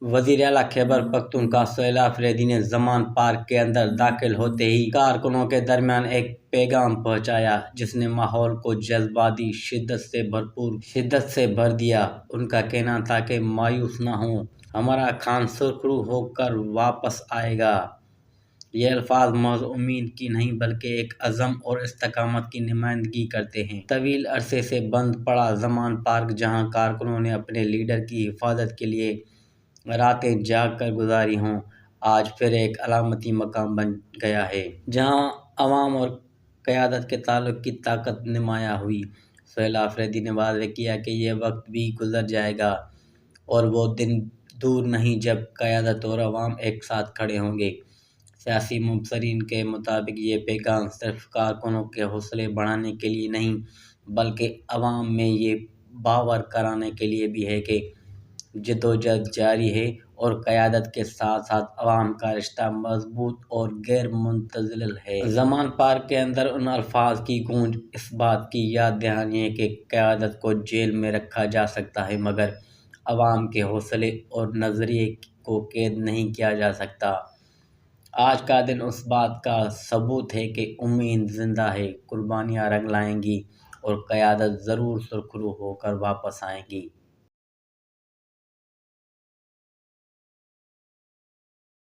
وزیر اعلیٰ خیبر پختونخوا سہیل آفریدی نے زمان پارک کے اندر داخل ہوتے ہی کارکنوں کے درمیان ایک پیغام پہنچایا جس نے ماحول کو جذباتی شدت سے بھر دیا۔ ان کا کہنا تھا کہ مایوس نہ ہوں، ہمارا خان سرخرو ہو کر واپس آئے گا۔ یہ الفاظ محض امید کی نہیں بلکہ ایک عزم اور استقامت کی نمائندگی کرتے ہیں۔ طویل عرصے سے بند پڑا زمان پارک، جہاں کارکنوں نے اپنے لیڈر کی حفاظت کے لیے راتیں جاگ کر گزاری ہوں، آج پھر ایک علامتی مقام بن گیا ہے جہاں عوام اور قیادت کے تعلق کی طاقت نمایاں ہوئی۔ سہیل آفریدی نے واضح کیا کہ یہ وقت بھی گزر جائے گا اور وہ دن دور نہیں جب قیادت اور عوام ایک ساتھ کھڑے ہوں گے۔ سیاسی مبصرین کے مطابق یہ پیغام صرف کارکنوں کے حوصلے بڑھانے کے لیے نہیں بلکہ عوام میں یہ باور کرانے کے لیے بھی ہے کہ جدوجہد جاری ہے اور قیادت کے ساتھ ساتھ عوام کا رشتہ مضبوط اور غیر منتزل ہے۔ زمان پارک کے اندر ان الفاظ کی گونج اس بات کی یاد دہانی ہے کہ قیادت کو جیل میں رکھا جا سکتا ہے مگر عوام کے حوصلے اور نظریے کو قید نہیں کیا جا سکتا۔ آج کا دن اس بات کا ثبوت ہے کہ امید زندہ ہے، قربانیاں رنگ لائیں گی اور قیادت ضرور سرخرو ہو کر واپس آئے گی۔